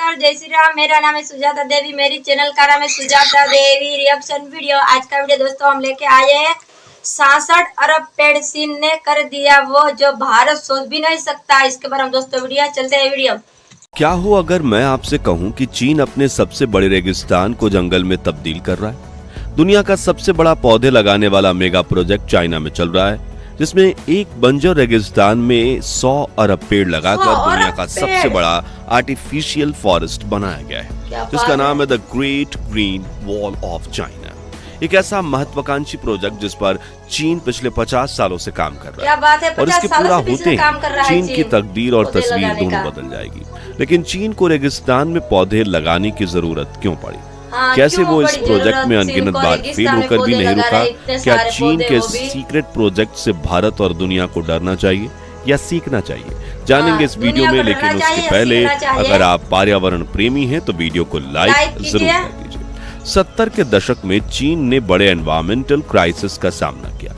नमस्कार, जय श्री राम। मेरा नाम है सुजाता देवी, मेरी चैनल का नाम है सुजाता देवी रिएक्शन वीडियो। आज का वीडियो दोस्तों हम लेके आए हैं 66 अरब पेड़ चीन ने कर दिया वो जो भारत सोच भी नहीं सकता। इसके बारे में दोस्तों वीडियो चलते हैं वीडियो। क्या हो अगर मैं आपसे कहूं कि चीन अपने सबसे बड़े रेगिस्तान को जंगल में तब्दील कर रहा है। दुनिया का सबसे बड़ा पौधे लगाने वाला मेगा प्रोजेक्ट चाइना में चल रहा है, जिसमें एक बंजर रेगिस्तान में 100 अरब पेड़ लगाकर दुनिया का सबसे बड़ा आर्टिफिशियल फॉरेस्ट बनाया गया है, जिसका नाम है the great green wall of China. एक ऐसा महत्वाकांक्षी प्रोजेक्ट जिस पर चीन पिछले 50 सालों से काम कर रहा है। क्या बात है, और इसके पूरा होते ही चीन की तकदीर और तस्वीर दोनों बदल जाएगी। लेकिन चीन को रेगिस्तान में पौधे लगाने की जरूरत क्यों पड़ी? कैसे वो इस प्रोजेक्ट में अनगिनत बार फेल होकर भी नहीं रुका? क्या चीन के सीक्रेट प्रोजेक्ट से भारत और दुनिया को डरना चाहिए या सीखना चाहिए? जानेंगे इस वीडियो में, लेकिन उसके पहले अगर आप पर्यावरण प्रेमी हैं तो वीडियो को लाइक जरूर कर दीजिए। 70 के दशक में चीन ने बड़े एनवायरमेंटल क्राइसिस का सामना किया।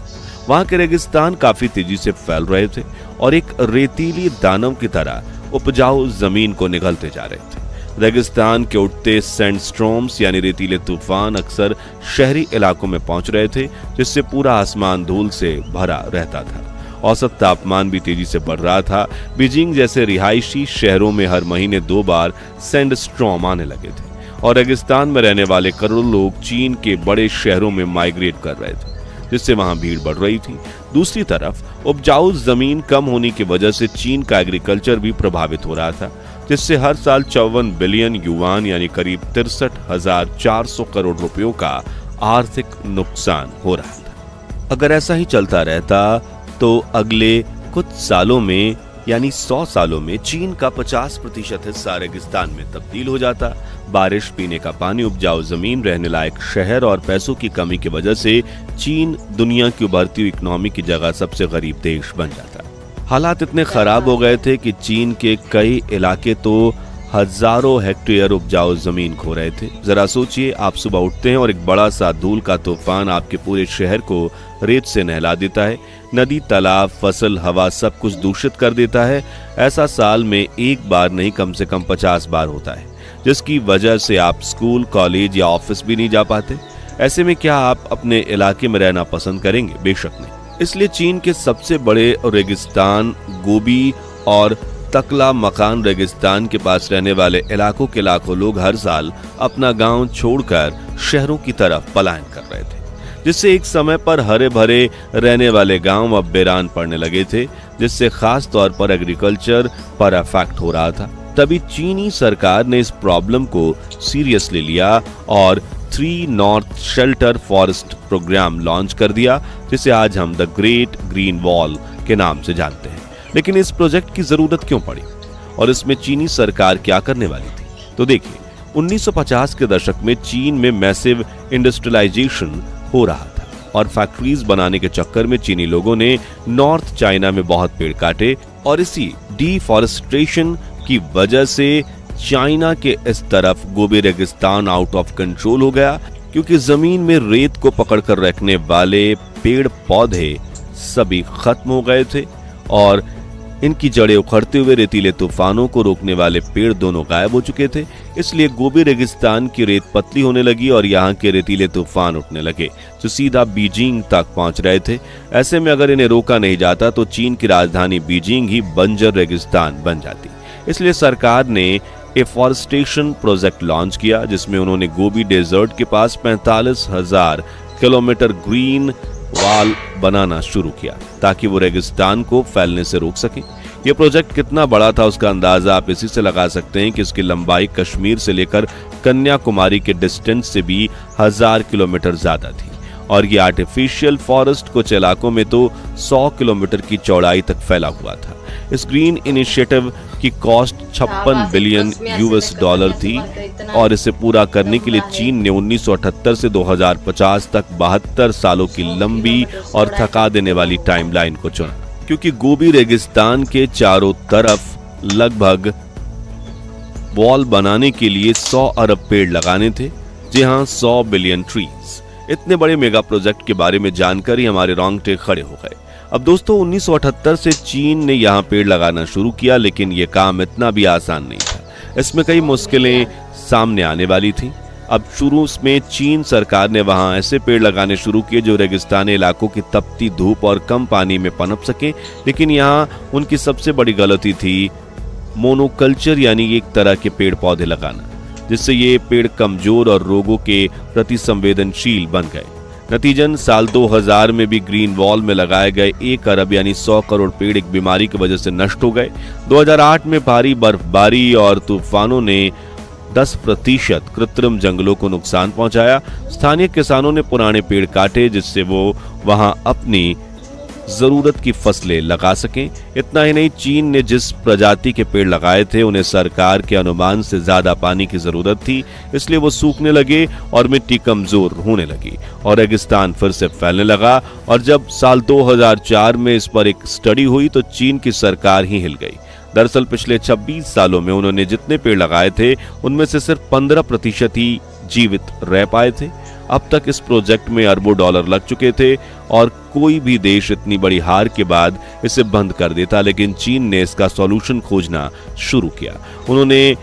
वहां के रेगिस्तान काफी तेजी से फैल रहे थे और एक रेतीली दानव की तरह उपजाऊ जमीन को निगलते जा रहे थे। रेगिस्तान के उठते सैंडस्टॉर्म्स यानी रेतीले तूफान अक्सर शहरी इलाकों में पहुंच रहे थे, जिससे पूरा आसमान धूल से भरा रहता था। औसत तापमान भी तेजी से बढ़ रहा था। बीजिंग जैसे रिहायशी शहरों में हर महीने 2 बार सैंडस्टॉर्म आने लगे थे और रेगिस्तान में रहने वाले करोड़ों लोग चीन के बड़े शहरों में माइग्रेट कर रहे थे, जिससे वहां भीड़ बढ़ रही थी। दूसरी तरफ उपजाऊ जमीन कम होने की वजह से चीन का एग्रीकल्चर भी प्रभावित हो रहा था, जिससे हर साल 54 बिलियन युआन यानी करीब 63,400 करोड़ रुपयों का आर्थिक नुकसान हो रहा था। अगर ऐसा ही चलता रहता तो अगले कुछ सालों में यानी 100 सालों में चीन का 50% हिस्सा रेगिस्तान में तब्दील हो जाता। बारिश, पीने का पानी, उपजाऊ जमीन, रहने लायक शहर और पैसों की कमी की वजह से चीन दुनिया की उभरती हुई इकोनॉमी की जगह सबसे गरीब देश बन जाता। हालात इतने खराब हो गए थे कि चीन के कई इलाके तो हजारों हेक्टेयर उपजाऊ जमीन खो रहे थे। जरा सोचिए, आप सुबह उठते हैं और एक बड़ा सा धूल का तूफान आपके पूरे शहर को रेत से नहला देता है। नदी, तालाब, फसल, हवा सब कुछ दूषित कर देता है। ऐसा साल में एक बार नहीं, कम से कम 50 बार होता है, जिसकी वजह से आप स्कूल, कॉलेज या ऑफिस भी नहीं जा पाते। ऐसे में क्या आप अपने इलाके में रहना पसंद करेंगे? बेशक नहीं। इसलिए चीन के सबसे बड़े रेगिस्तान गोबी और तकला मकान रेगिस्तान के पास रहने वाले इलाकों के लाखों लोग हर साल अपना गांव छोड़कर शहरों की तरफ पलायन कर रहे थे, जिससे एक समय पर हरे भरे रहने वाले गांव अब वीरान पड़ने लगे थे, जिससे खास तौर पर एग्रीकल्चर पर इफेक्ट हो रहा था। तभी चीनी सरकार ने इस प्रॉब्लम को सीरियसली लिया और 3 north shelter forest programme launch कर दिया, जिसे आज हम द ग्रेट ग्रीन वॉल के नाम से जानते हैं। लेकिन इस प्रोजेक्ट की जरूरत क्यों पड़ी और इसमें चीनी सरकार क्या करने वाली थी? तो देखिए, 1950 के दशक में चीन में मैसिव इंडस्ट्रियलाइजेशन हो रहा था और फैक्ट्रीज बनाने के चक्कर में चीनी लोगों ने नॉर्थ चाइना में बहुत पेड़ काटे और इसी डिफॉरेस्टेशन की वजह से चाइना के इस तरफ गोबी रेगिस्तान आउट ऑफ कंट्रोल हो गया, क्योंकि जमीन में रेत को पकड़ कर रखने वाले पेड़ पौधे सभी खत्म हो गए थे और इनकी जड़ें उखड़ते हुए रेतीले तूफानों को रोकने वाले पेड़ दोनों गायब हो चुके थे। इसलिए गोबी रेगिस्तान की रेत पतली होने लगी और यहाँ के रेतीले तूफान उठने लगे, जो सीधा बीजिंग तक पहुंच रहे थे। ऐसे में अगर इन्हें रोका नहीं जाता तो चीन की राजधानी बीजिंग ही बंजर रेगिस्तान बन जाती। इसलिए सरकार ने एफॉरेस्टेशन प्रोजेक्ट लॉन्च किया, जिसमें उन्होंने गोबी डेजर्ट के पास 45,000 किलोमीटर ग्रीन वॉल बनाना शुरू किया ताकि वो रेगिस्तान को फैलने से रोक सके। ये प्रोजेक्ट कितना बड़ा था उसका अंदाजा आप इसी से लगा सकते हैं कि इसकी लंबाई कश्मीर से लेकर कन्याकुमारी के डिस्टेंस से भी 1000 किलोमीटर ज्यादा थी और ये आर्टिफिशियल फॉरेस्ट कुछ इलाकों में तो 100 किलोमीटर की चौड़ाई तक फैला हुआ था। इस ग्रीन इनिशिएटिव की कॉस्ट 56 बिलियन यूएस डॉलर थी और इसे पूरा करने के लिए चीन ने 1978 से 2050 तक 72 सालों की लंबी और थका देने वाली टाइमलाइन को चुना, क्योंकि गोबी रेगिस्तान के चारों तरफ लगभग वॉल बनाने के लिए 100 अरब पेड़ लगाने थे। जी हाँ, 100 बिलियन ट्रीज। इतने बड़े मेगा प्रोजेक्ट के बारे में जानकर ही हमारे रोंगटे खड़े हो गए। अब दोस्तों 1978 से चीन ने यहाँ पेड़ लगाना शुरू किया, लेकिन ये काम इतना भी आसान नहीं था। इसमें कई मुश्किलें सामने आने वाली थी। अब शुरू में चीन सरकार ने वहां ऐसे पेड़ लगाने शुरू किए जो रेगिस्तानी इलाकों की तपती धूप और कम पानी में पनप सके, लेकिन यहाँ उनकी सबसे बड़ी गलती थी मोनोकल्चर यानी एक तरह के पेड़ पौधे लगाना, जिससे ये पेड़ कमजोर और रोगों के प्रति संवेदनशील बन गए। नतीजन साल 2000 में भी ग्रीन वॉल में लगाए गए 1 अरब यानी 100 करोड़ पेड़ एक बीमारी की वजह से नष्ट हो गए। 2008 में भारी बर्फबारी और तूफानों ने 10% कृत्रिम जंगलों को नुकसान पहुंचाया। स्थानीय किसानों ने पुराने पेड़ काटे जिससे वो वहां अपनी जरूरत की फसलें लगा सकें। इतना ही नहीं, चीन ने जिस प्रजाति के पेड़ लगाए थे उन्हें सरकार के अनुमान से ज्यादा पानी की जरूरत थी, इसलिए वो सूखने लगे और मिट्टी कमजोर होने लगी और रेगिस्तान फिर से फैलने लगा। और जब साल 2004 में इस पर एक स्टडी हुई तो चीन की सरकार ही हिल गई। दरअसल पिछले 26 सालों में उन्होंने जितने पेड़ लगाए थे उनमें से सिर्फ 15% ही जीवित रह पाए थे। अब तक इस प्रोजेक्ट में अरबों डॉलर लग चुके थे और कोई भी देश इतनी बड़ी हार के बाद इसे बंद कर देता, लेकिन चीन ने इसका सॉल्यूशन खोजना शुरू किया। उन्होंने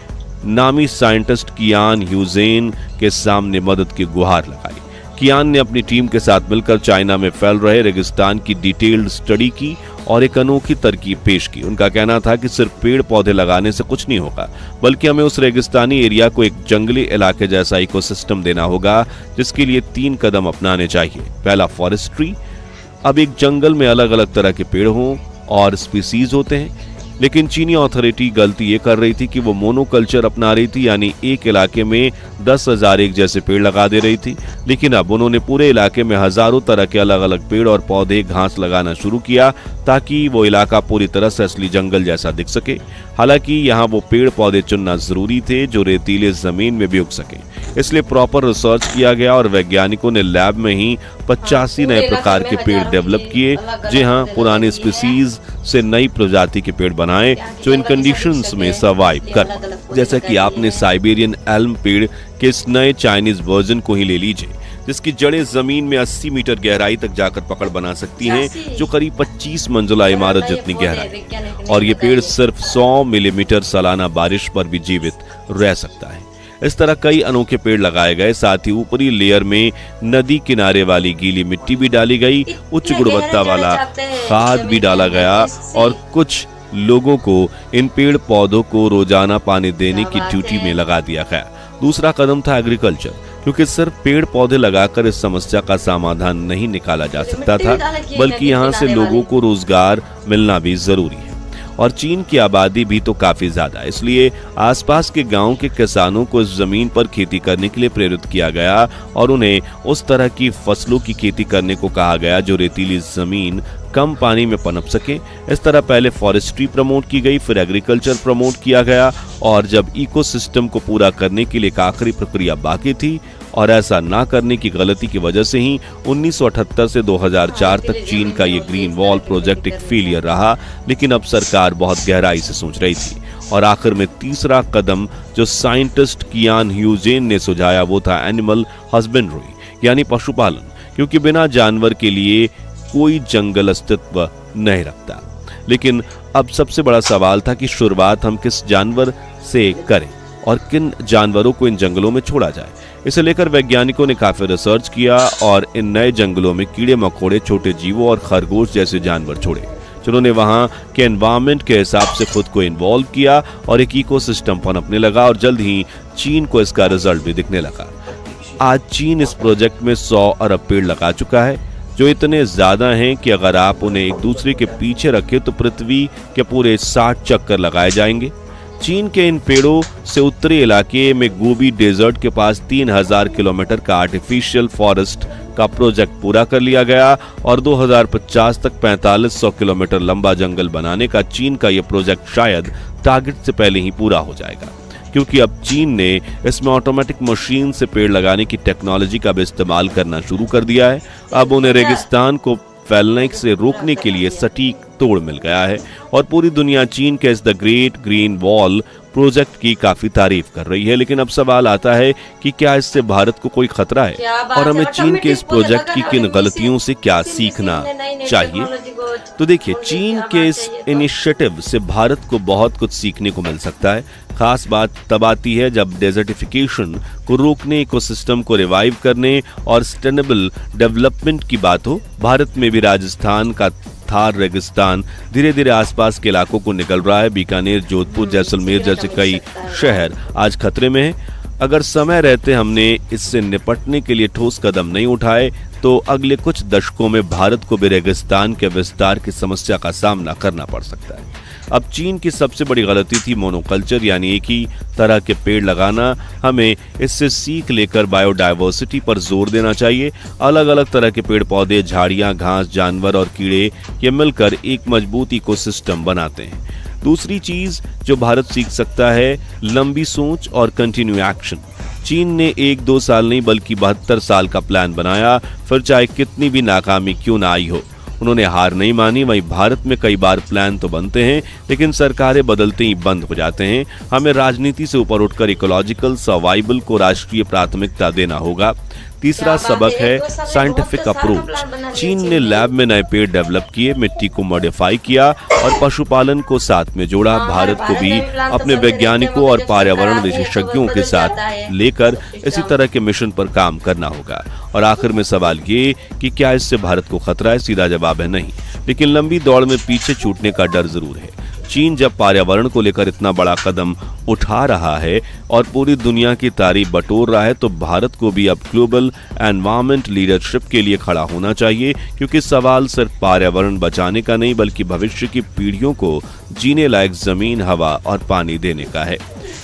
नामी साइंटिस्ट कियान ह्यूजेन के सामने मदद की गुहार लगाई। कियान ने अपनी टीम के साथ मिलकर चाइना में फैल रहे रेगिस्तान की डिटेल्ड स्टडी की और एक अनोखी तरकीब पेश की। उनका कहना था कि सिर्फ पेड़ पौधे लगाने से कुछ नहीं होगा, बल्कि हमें उस रेगिस्तानी एरिया को एक जंगली इलाके जैसा इकोसिस्टम देना होगा, जिसके लिए 3 कदम अपनाने चाहिए। पहला, फॉरेस्ट्री। अब एक जंगल में अलग अलग तरह के पेड़ हों और स्पीसीज होते हैं, लेकिन चीनी अथॉरिटी गलती ये कर रही थी कि वो मोनोकल्चर अपना रही थी, यानी एक इलाके में 10,000 एक जैसे पेड़ लगा दे रही थी। लेकिन अब उन्होंने पूरे इलाके में हजारों तरह के अलग अलग पेड़ और पौधे घास लगाना शुरू किया ताकि वो इलाका पूरी तरह से असली जंगल जैसा दिख सके। हालांकि यहाँ वो पेड़ पौधे चुनना जरूरी थे जो रेतीले जमीन में भी उग सके, इसलिए प्रॉपर रिसर्च किया गया और वैज्ञानिकों ने लैब में ही 85 नए प्रकार के पेड़ डेवलप किए। जी हाँ, पुराने स्पीसीज से नई प्रजाति के पेड़ बनाए जो इन कंडीशंस में सर्वाइव कर। जैसा कि आपने साइबेरियन एल्म पेड़ के इस नए चाइनीज वर्जन को ही ले लीजिए, जिसकी जड़ें जमीन में 80 मीटर गहराई तक जाकर पकड़ बना सकती हैं, जो करीब 25 मंजिला इमारत जितनी गहराई। और ये पेड़ सिर्फ 100 मिलीमीटर सालाना बारिश पर भी जीवित रह सकता है। इस तरह कई अनोखे पेड़ लगाए गए। साथ ही ऊपरी लेयर में नदी किनारे वाली गीली मिट्टी भी डाली गई, उच्च गुणवत्ता वाला खाद भी डाला गया और कुछ लोगों को इन पेड़ पौधों को रोजाना पानी देने की ड्यूटी में लगा दिया गया। दूसरा कदम था एग्रीकल्चर, क्योंकि सिर्फ पेड़ पौधे लगाकर इस समस्या का समाधान नहीं निकाला जा सकता था, बल्कि यहाँ से लोगों को रोजगार मिलना भी जरूरी है। और चीन की आबादी भी तो काफी ज्यादा है, इसलिए आसपास के गांव के किसानों को इस जमीन पर खेती करने के लिए प्रेरित किया गया और उन्हें उस तरह की फसलों की खेती करने को कहा गया जो रेतीली जमीन कम पानी में पनप सके। इस तरह पहले फॉरेस्ट्री प्रमोट की गई, फिर एग्रीकल्चर प्रमोट किया गया और जब इकोसिस्टम को पूरा करने के लिए एक आखिरी प्रक्रिया बाकी थी और ऐसा ना करने की गलती की वजह से ही 1978 से 2004 तक चीन का ये ग्रीन वॉल प्रोजेक्ट एक फेलियर रहा। लेकिन अब सरकार बहुत गहराई से सोच रही थी और आखिर में तीसरा कदम जो साइंटिस्ट कियान ह्यूजेन ने सुझाया वो था एनिमल हस्बेंड्री यानी पशुपालन, क्योंकि बिना जानवर के लिए कोई जंगल अस्तित्व नहीं रखता। लेकिन अब सबसे बड़ा सवाल था कि शुरुआत हम किस जानवर से करें और किन जानवरों को इन जंगलों में छोड़ा जाए। इसे लेकर वैज्ञानिकों ने काफी रिसर्च किया और इन नए जंगलों में कीड़े मकोड़े, छोटे जीवों और खरगोश जैसे जानवर छोड़े, जिन्होंने वहां के एनवायरनमेंट के हिसाब से खुद को इन्वॉल्व किया और एक इकोसिस्टम पनपने लगा और जल्द ही चीन को इसका रिजल्ट भी दिखने लगा। आज चीन इस प्रोजेक्ट में 100 अरब पेड़ लगा चुका है, जो इतने ज्यादा हैं कि अगर आप उन्हें एक दूसरे के पीछे रखें तो पृथ्वी के पूरे 60 चक्कर लगाए जाएंगे। चीन के इन पेड़ों से उत्तरी इलाके में गोबी डेजर्ट के पास 3000 किलोमीटर का आर्टिफिशियल फॉरेस्ट का प्रोजेक्ट पूरा कर लिया गया और 2050 तक 4500 किलोमीटर लंबा जंगल बनाने का चीन का यह प्रोजेक्ट शायद टारगेट से पहले ही पूरा हो जाएगा, क्योंकि अब चीन ने इसमें ऑटोमेटिक मशीन से पेड़ लगाने की टेक्नोलॉजी का भी इस्तेमाल करना शुरू कर दिया है। अब उन्हें रेगिस्तान को फैलने से रोकने के लिए सटीक तोड़ मिल गया है और पूरी दुनिया चीन के इस the great green wall project की काफी तारीफ कर रही है। लेकिन अब सवाल आता है कि क्या इससे भारत को कोई खतरा है और हमें चीन के इस प्रोजेक्ट की किन गलतियों से क्या सीखना चाहिए। तो देखिए, चीन के इस इनिशिएटिव से भारत को बहुत कुछ सीखने को मिल सकता है। खास बात तब आती है जब डेजर्टिफिकेशन को रोकने, इकोसिस्टम को रिवाइव करने और सस्टेनेबल डेवलपमेंट की बात हो। भारत में भी राजस्थान का थार रेगिस्तान धीरे धीरे आसपास के इलाकों को निकल रहा है। बीकानेर, जोधपुर, जैसलमेर जैसे कई शहर आज खतरे में हैं। अगर समय रहते हमने इससे निपटने के लिए ठोस कदम नहीं उठाए तो अगले कुछ दशकों में भारत को भी रेगिस्तान के विस्तार की समस्या का सामना करना पड़ सकता है। अब चीन की सबसे बड़ी गलती थी मोनोकल्चर, यानी एक ही तरह के पेड़ लगाना। हमें इससे सीख लेकर बायोडायवर्सिटी पर जोर देना चाहिए। अलग अलग तरह के पेड़ पौधे, झाड़ियां, घास, जानवर और कीड़े ये मिलकर एक मजबूत इकोसिस्टम बनाते हैं। दूसरी चीज जो भारत सीख सकता है, लंबी सोच और कंटिन्यू एक्शन। चीन ने 1-2 साल नहीं बल्कि 72 साल का प्लान बनाया, फिर चाहे कितनी भी नाकामी क्यों ना आई हो, उन्होंने हार नहीं मानी। वहीं भारत में कई बार प्लान तो बनते हैं लेकिन सरकारें बदलते ही बंद हो जाते हैं। हमें राजनीति से ऊपर उठकर इकोलॉजिकल सर्वाइवल को राष्ट्रीय प्राथमिकता देना होगा। तीसरा सबक है साइंटिफिक अप्रोच। चीन ने लैब में नए पेड़ डेवलप किए, मिट्टी को मॉडिफाई किया और पशुपालन को साथ में जोड़ा। भारत को भी अपने वैज्ञानिकों और पर्यावरण विशेषज्ञों के साथ लेकर इसी तरह के मिशन पर काम करना होगा। और आखिर में सवाल ये कि क्या इससे भारत को खतरा है? सीधा जवाब है नहीं, लेकिन लंबी दौड़ में पीछे छूटने का डर जरूर है। चीन जब पर्यावरण को लेकर इतना बड़ा कदम उठा रहा है और पूरी दुनिया की तारीफ बटोर रहा है तो भारत को भी अब ग्लोबल एनवायरमेंट लीडरशिप के लिए खड़ा होना चाहिए, क्योंकि सवाल सिर्फ पर्यावरण बचाने का नहीं बल्कि भविष्य की पीढ़ियों को जीने लायक जमीन, हवा और पानी देने का है।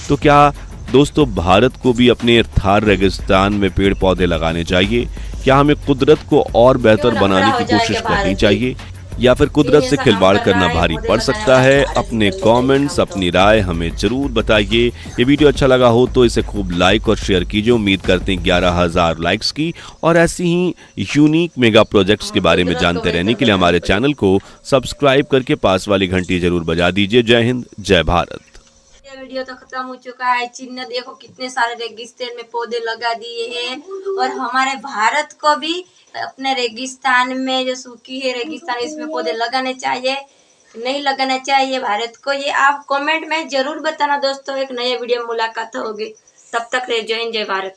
तो क्या दोस्तों भारत को भी अपने थार रेगिस्तान में पेड़ पौधे लगाने चाहिए? क्या हमें कुदरत को और बेहतर बनाने की कोशिश करनी चाहिए या फिर कुदरत से खिलवाड़ करना भारी पड़ सकता है? अपने कमेंट्स, अपनी राय हमें जरूर बताइए। ये वीडियो अच्छा लगा हो तो इसे खूब लाइक और शेयर कीजिए। उम्मीद करते हैं 11,000 लाइक्स की। और ऐसी ही यूनिक मेगा प्रोजेक्ट्स के बारे में जानते रहने के लिए हमारे चैनल को सब्सक्राइब करके पास वाली घंटी जरूर बजा दीजिए। जय हिंद, जय भारत। वीडियो तो खत्म हो चुका है। चीन ने देखो कितने सारे रेगिस्तान में पौधे लगा दिए हैं और हमारे भारत को भी अपने रेगिस्तान में जो सूखी है रेगिस्तान इसमें पौधे लगाने चाहिए, नहीं लगाना चाहिए भारत को, ये आप कमेंट में जरूर बताना दोस्तों। एक नए वीडियो में मुलाकात होगी, तब तक जय हिंद, जय भारत।